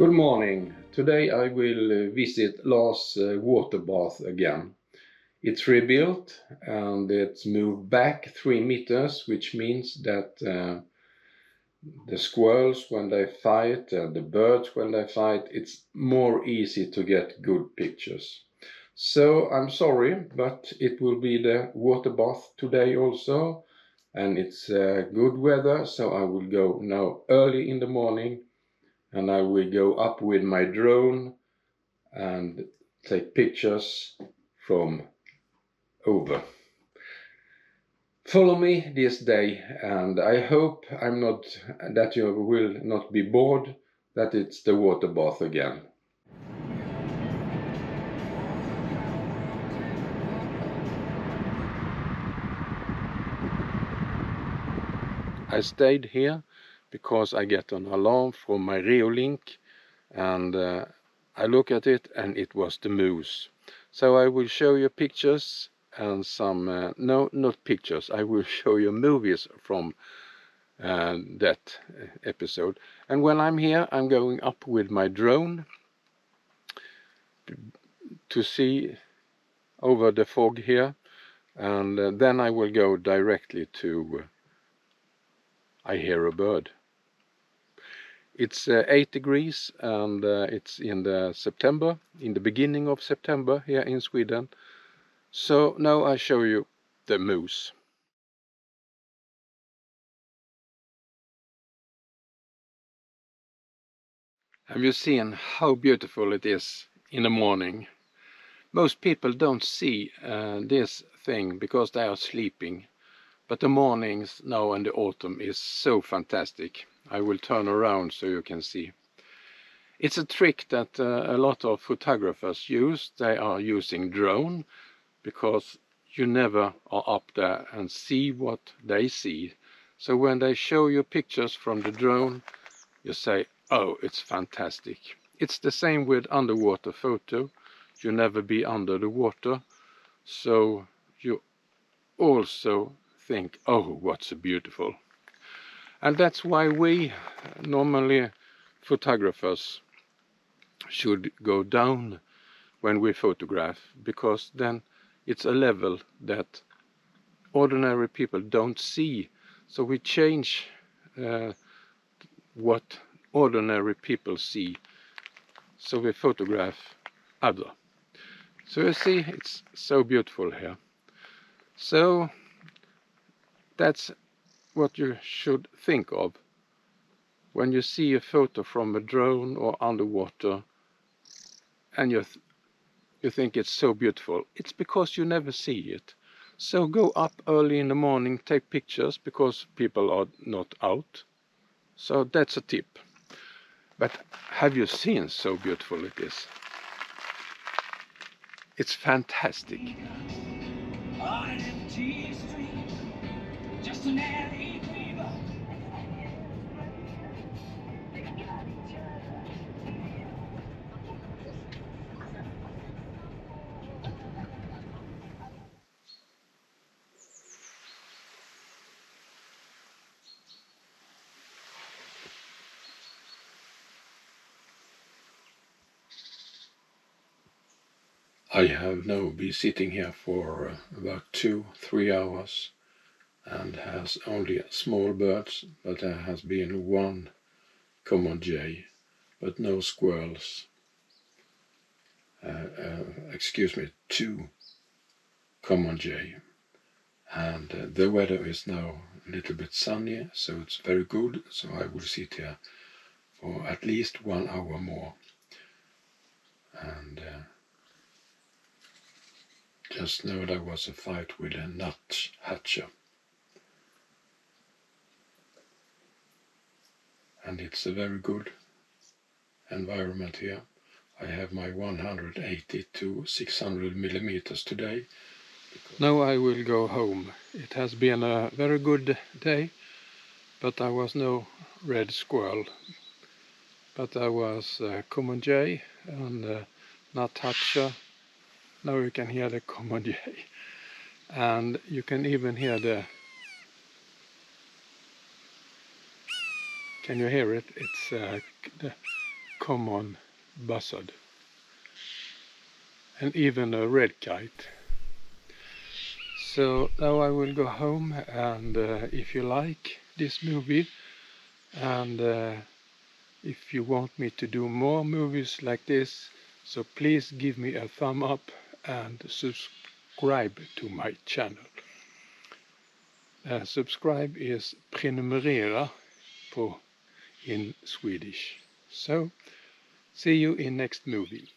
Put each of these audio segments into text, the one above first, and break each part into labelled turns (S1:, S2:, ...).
S1: Good morning. Today I will visit Lars' water bath again. It's rebuilt and it's moved back 3 meters, which means that the squirrels when they fight and the birds when they fight, it's more easy to get good pictures. So I'm sorry, but it will be the water bath today also, and it's good weather, so I will go now early in the morning. And I will go up with my drone and take pictures from over. Follow me this day, and I hope that you will not be bored, that it's the water bath again. I stayed here because I get an alarm from my Reolink, and I look at it and it was the moose. So I will show you pictures and some, no, not pictures, I will show you movies from that episode. And when I'm here, I'm going up with my drone to see over the fog here, and then I will go directly to I hear a bird. It's 8 degrees and it's in the beginning of September here in Sweden. So now I show you the moose. Have you seen how beautiful it is in the morning? Most people don't see this thing because they are sleeping. But the mornings now in the autumn is so fantastic. I will turn around so you can see. It's a trick that a lot of photographers use. They are using drone because you never are up there and see what they see. So when they show you pictures from the drone, you say, oh, it's fantastic. It's the same with underwater photo. You never be under the water, so you also think, oh, what's so beautiful. And that's why we normally photographers should go down when we photograph, because then it's a level that ordinary people don't see. So we change what ordinary people see, so we photograph other. So you see, it's so beautiful here. So that's what you should think of when you see a photo from a drone or underwater and you think it's so beautiful. It's because you never see it. So go up early in the morning, take pictures, because people are not out. So that's a tip. But have you seen so beautiful it is? It's fantastic. On an empty street, just an alley fever. I have now been sitting here for about 2-3 hours, and has only small birds, but there has been one common jay, but no squirrels. Excuse me, 2 common jay. And the weather is now a little bit sunny, so it's very good. So I will sit here for at least 1 hour more. And just know there was a fight with a nuthatcher. And it's a very good environment here. I have my 180 to 600 millimeters today. Now I will go home. It has been a very good day, but there was no red squirrel. But there was common jay and nuthatcher. Now you can hear the common jay. And you can even hear can you hear it? It's the common buzzard, and even a red kite. So now I will go home, and if you like this movie, and if you want me to do more movies like this, so please give me a thumb up and subscribe to my channel. Subscribe is prenumerera in Swedish. So, see you in next movie.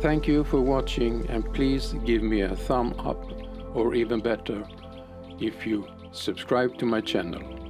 S1: Thank you for watching, and please give me a thumb up, or even better, if you subscribe to my channel.